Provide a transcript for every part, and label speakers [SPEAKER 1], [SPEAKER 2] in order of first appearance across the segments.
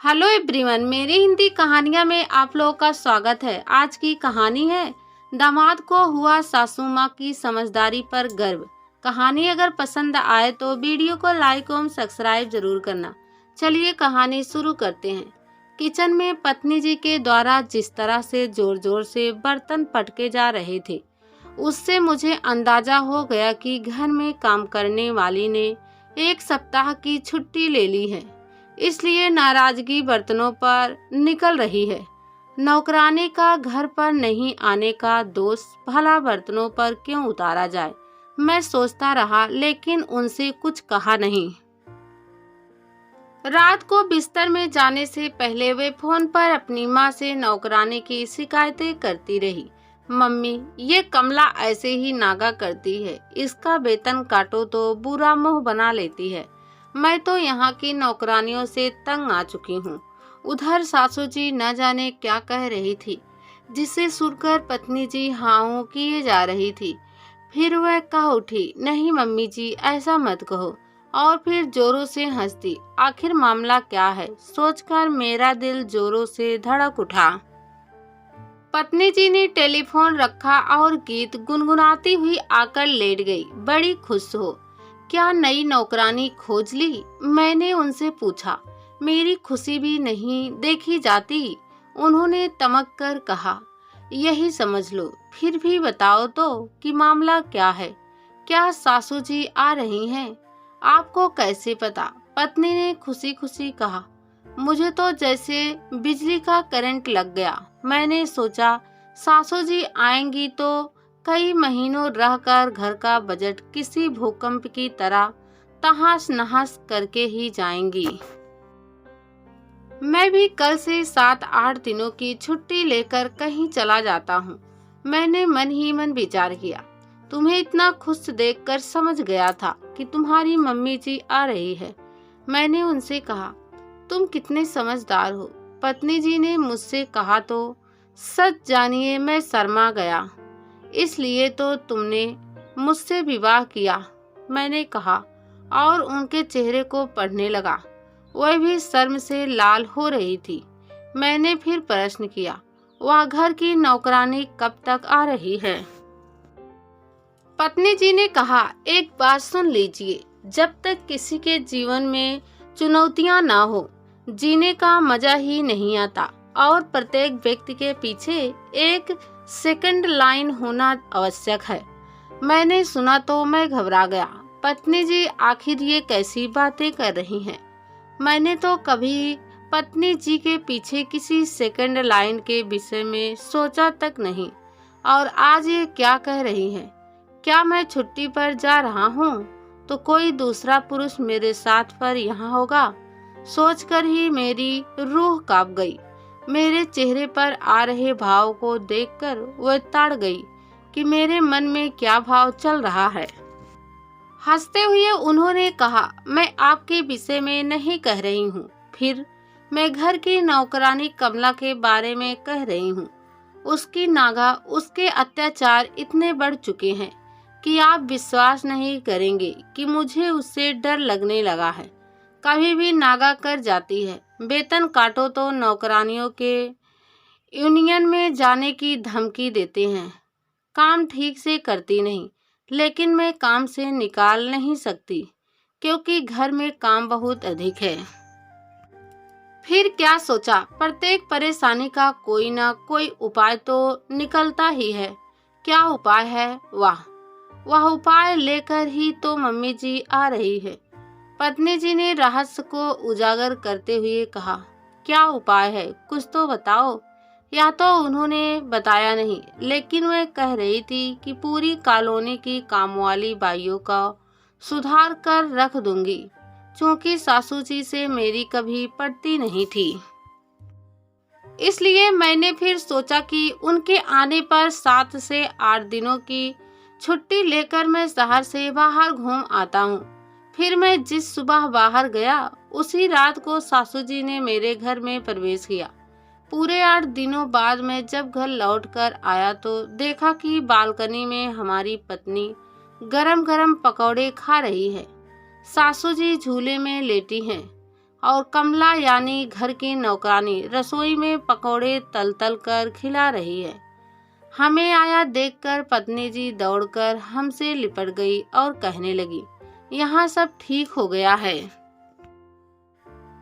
[SPEAKER 1] Hello everyone, मेरी हिंदी कहानियाँ में आप लोगों का स्वागत है। आज की कहानी है दामाद को हुआ सासू माँ की समझदारी पर गर्व। कहानी अगर पसंद आए तो वीडियो को लाइक और सब्सक्राइब जरूर करना। चलिए कहानी शुरू करते हैं। किचन में पत्नी जी के द्वारा जिस तरह से जोर जोर से बर्तन पटके जा रहे थे, उससे मुझे अंदाजा हो गया कि घर में काम करने वाली ने एक सप्ताह की छुट्टी ले ली है, इसलिए नाराजगी बर्तनों पर निकल रही है। नौकरानी का घर पर नहीं आने का दोष भला बर्तनों पर क्यों उतारा जाए, मैं सोचता रहा, लेकिन उनसे कुछ कहा नहीं। रात को बिस्तर में जाने से पहले वे फोन पर अपनी माँ से नौकरानी की शिकायतें करती रही। मम्मी, ये कमला ऐसे ही नागा करती है, इसका वेतन काटो तो बुरा मुंह बना लेती है। मैं तो यहाँ की नौकरानियों से तंग आ चुकी हूँ। उधर सासू जी न जाने क्या कह रही थी, जिसे सुनकर पत्नी जी हाँ किए जा रही थी। फिर वह कह उठी, नहीं मम्मी जी, ऐसा मत कहो। और फिर जोरों से हंस दी। आखिर मामला क्या है, सोचकर मेरा दिल जोरों से धड़क उठा। पत्नी जी ने टेलीफोन रखा और गीत गुनगुनाती हुई आकर लेट गई। बड़ी खुश हो, क्या नई नौकरानी खोज ली? मैंने उनसे पूछा। मेरी खुशी भी नहीं देखी जाती, उन्होंने तमक कर कहा। यही समझ लो। फिर भी बताओ तो कि मामला क्या है। क्या सासू जी आ रही हैं? आपको कैसे पता? पत्नी ने खुशी खुशी कहा। मुझे तो जैसे बिजली का करंट लग गया। मैंने सोचा सासू जी आएंगी तो कई महीनों रहकर घर का बजट किसी भूकंप की तरह तहस नहस करके ही जाएंगी। मैं भी कल से 7-8 दिनों की छुट्टी लेकर कहीं चला जाता हूँ। मैंने मन ही मन विचार किया। तुम्हें इतना खुश देखकर समझ गया था कि तुम्हारी मम्मी जी आ रही है। मैंने उनसे कहा, तुम कितने समझदार हो। पत्नी जी ने मुझसे कहा तो सच जानिए मैं शर्मा गया। इसलिए तो तुमने मुझसे विवाह किया, मैंने कहा और उनके चेहरे को पढ़ने लगा। वह भी शर्म से लाल हो रही थी। मैंने फिर प्रश्न किया, वह घर की नौकरानी कब तक आ रही है? पत्नी जी ने कहा, एक बात सुन लीजिए, जब तक किसी के जीवन में चुनौतियां ना हो, जीने का मजा ही नहीं आता। और प्रत्येक व्यक्ति के पीछे एक सेकंड लाइन होना आवश्यक है। मैंने सुना तो मैं घबरा गया। पत्नी जी आखिर ये कैसी बातें कर रही हैं? मैंने तो कभी पत्नी जी के पीछे किसी सेकंड लाइन के विषय में सोचा तक नहीं। और आज ये क्या कह रही हैं? क्या मैं छुट्टी पर जा रहा हूँ तो कोई दूसरा पुरुष मेरे साथ पर यहाँ होगा? सोचकर ही मेरी रूह कांप गई। मेरे चेहरे पर आ रहे भाव को देखकर वह ताड़ गई कि मेरे मन में क्या भाव चल रहा है। हंसते हुए उन्होंने कहा, मैं आपके विषय में नहीं कह रही हूँ। फिर मैं घर की नौकरानी कमला के बारे में कह रही हूँ। उसकी नागा, उसके अत्याचार इतने बढ़ चुके हैं कि आप विश्वास नहीं करेंगे कि मुझे उससे डर लगने लगा है। कभी भी नागा कर जाती है। वेतन काटो तो नौकरानियों के यूनियन में जाने की धमकी देते हैं। काम ठीक से करती नहीं, लेकिन मैं काम से निकाल नहीं सकती क्योंकि घर में काम बहुत अधिक है। फिर क्या सोचा, प्रत्येक परेशानी का कोई ना कोई उपाय तो निकलता ही है। क्या उपाय है? वह उपाय लेकर ही तो मम्मी जी आ रही है। पत्नी जी ने रहस्य को उजागर करते हुए कहा, क्या उपाय है, कुछ तो बताओ। या तो उन्होंने बताया नहीं, लेकिन वह कह रही थी कि पूरी कॉलोनी की कामवाली बाइयों का सुधार कर रख दूंगी, क्योंकि सासू जी से मेरी कभी पड़ती नहीं थी। इसलिए मैंने फिर सोचा कि उनके आने पर 7 से 8 दिनों की छुट्टी लेकर मैं शहर से बाहर घूम आता हूँ। फिर मैं जिस सुबह बाहर गया, उसी रात को सासू जी ने मेरे घर में प्रवेश किया। पूरे 8 दिनों बाद मैं जब घर लौटकर आया तो देखा कि बालकनी में हमारी पत्नी गरम गरम पकौड़े खा रही है। सासू जी झूले में लेटी हैं और कमला यानी घर की नौकरानी रसोई में पकौड़े तल तल कर खिला रही है। हमें आया देखकर पत्नी जी दौड़कर हमसे लिपट गई और कहने लगी, यहाँ सब ठीक हो गया है।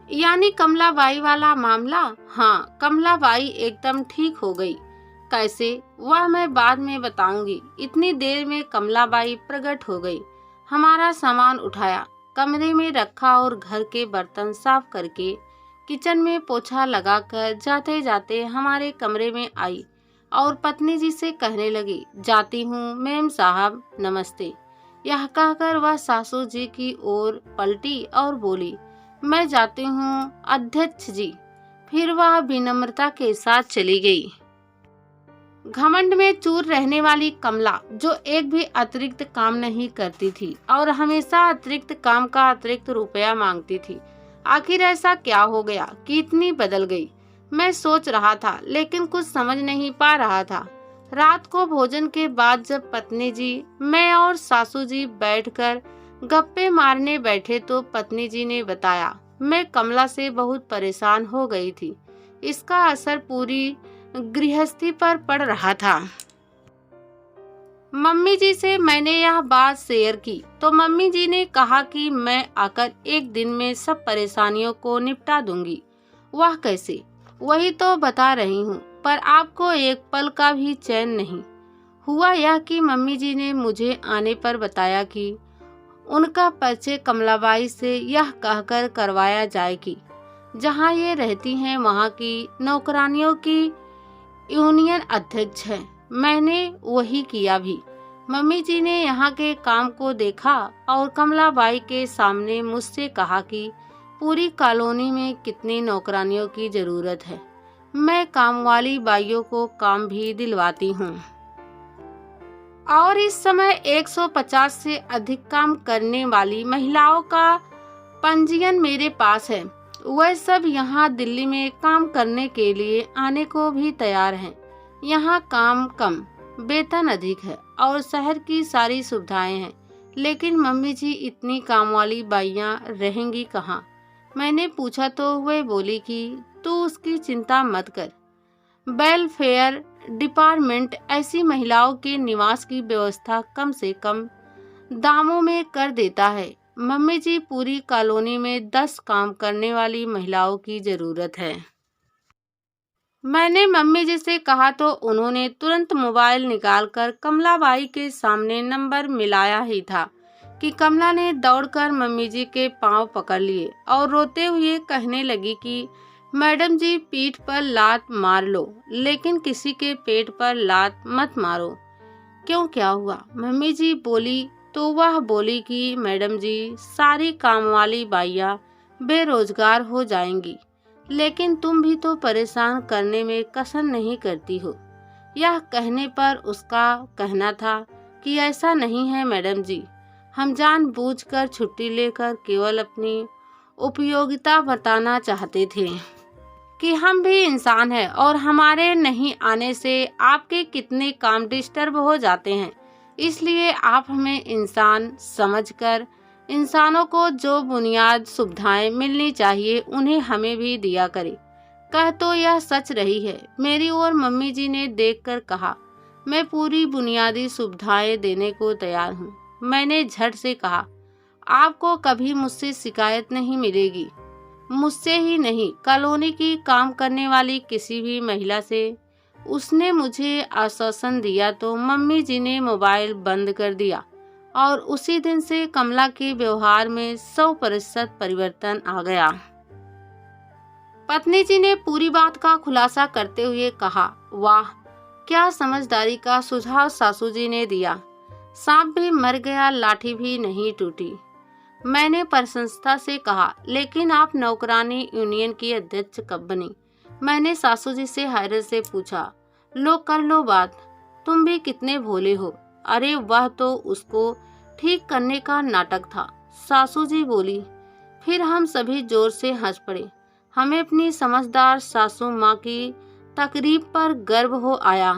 [SPEAKER 1] यानी कमलाबाई वाला मामला? हाँ, कमलाबाई एकदम ठीक हो गई। कैसे, वह मैं बाद में बताऊंगी। इतनी देर में कमलाबाई प्रकट हो गई। हमारा सामान उठाया, कमरे में रखा और घर के बर्तन साफ करके किचन में पोछा लगाकर जाते जाते हमारे कमरे में आई और पत्नी जी से कहने लगी, जाती हूँ मेम साहब, नमस्ते। यह कहकर वह सासू जी की ओर पलटी और बोली, मैं जाती हूँ अध्यक्ष जी। फिर वह विनम्रता के साथ चली गई। घमंड में चूर रहने वाली कमला, जो एक भी अतिरिक्त काम नहीं करती थी और हमेशा अतिरिक्त काम का अतिरिक्त रुपया मांगती थी, आखिर ऐसा क्या हो गया कि इतनी बदल गई? मैं सोच रहा था, लेकिन कुछ समझ नहीं पा रहा था। रात को भोजन के बाद जब पत्नी जी, मैं और सासू जी बैठकर गप्पे मारने बैठे तो पत्नी जी ने बताया, मैं कमला से बहुत परेशान हो गई थी। इसका असर पूरी गृहस्थी पर पड़ रहा था। मम्मी जी से मैंने यह बात शेयर की तो मम्मी जी ने कहा कि मैं आकर एक दिन में सब परेशानियों को निपटा दूंगी। वह कैसे? वही तो बता रही हूँ, पर आपको एक पल का भी चैन नहीं। हुआ यह कि मम्मी जी ने मुझे आने पर बताया कि उनका परिचय कमलाबाई से यह कहकर करवाया जाए कि जहाँ ये रहती हैं वहाँ की नौकरानियों की यूनियन अध्यक्ष है। मैंने वही किया भी। मम्मी जी ने यहाँ के काम को देखा और कमलाबाई के सामने मुझसे कहा कि पूरी कॉलोनी में कितनी नौकरानियों की जरूरत है। मैं काम वाली बाइयों को काम भी दिलवाती हूँ और इस समय 150 से अधिक काम करने वाली महिलाओं का पंजीयन मेरे पास है। वह सब यहाँ दिल्ली में काम करने के लिए आने को भी तैयार हैं। यहाँ काम कम, वेतन अधिक है और शहर की सारी सुविधाएं हैं, लेकिन मम्मी जी इतनी काम वाली बाइयाँ रहेंगी कहाँ? मैंने पूछा तो वह बोली कि तू उसकी चिंता मत कर, वेलफेयर डिपार्टमेंट ऐसी महिलाओं के निवास की व्यवस्था कम से कम दामों में कर देता है। मम्मी जी, पूरी कॉलोनी में 10 काम करने वाली महिलाओं की जरूरत है। मैंने मम्मी जी से कहा तो उन्होंने तुरंत मोबाइल निकालकर कमलाबाई के सामने नंबर मिलाया ही था कि कमला ने दौड़कर मम्मी जी के पांव पकड़ लिए और रोते हुए कहने लगी कि मैडम जी, पीठ पर लात मार लो, लेकिन किसी के पेट पर लात मत मारो। क्यों, क्या हुआ? मम्मी जी बोली तो वह बोली कि मैडम जी, सारी काम वाली बाइयाँ बेरोजगार हो जाएंगी, लेकिन तुम भी तो परेशान करने में कसर नहीं करती हो। यह कहने पर उसका कहना था कि ऐसा नहीं है मैडम जी, हम जानबूझकर छुट्टी लेकर केवल अपनी उपयोगिता बताना चाहते थे कि हम भी इंसान हैं और हमारे नहीं आने से आपके कितने काम डिस्टर्ब हो जाते हैं। इसलिए आप हमें इंसान समझकर इंसानों को जो बुनियाद सुविधाएं मिलनी चाहिए उन्हें हमें भी दिया करें। कह तो यह सच रही है। मेरी ओर मम्मी जी ने देखकर कहा, मैं पूरी बुनियादी सुविधाएं देने को तैयार हूँ। मैंने झट से कहा, आपको कभी मुझसे शिकायत नहीं मिलेगी। मुझसे ही नहीं, कॉलोनी की काम करने वाली किसी भी महिला से। उसने मुझे आश्वासन दिया तो मम्मी जी ने मोबाइल बंद कर दिया और उसी दिन से कमला के व्यवहार में 100% परिवर्तन आ गया। पत्नी जी ने पूरी बात का खुलासा करते हुए कहा, वाह, क्या समझदारी का सुझाव सासू जी ने दिया। सांप भी मर गया, लाठी भी नहीं टूटी। मैंने प्रशंसा से कहा, लेकिन आप नौकरानी यूनियन की अध्यक्ष कब बनी? मैंने सासू जी से हैरत से पूछा। लो कर लो बात, तुम भी कितने भोले हो। अरे वह तो उसको ठीक करने का नाटक था, सासू जी बोली। फिर हम सभी जोर से हंस पड़े। हमें अपनी समझदार सासू माँ की तकरीब पर गर्व हो आया।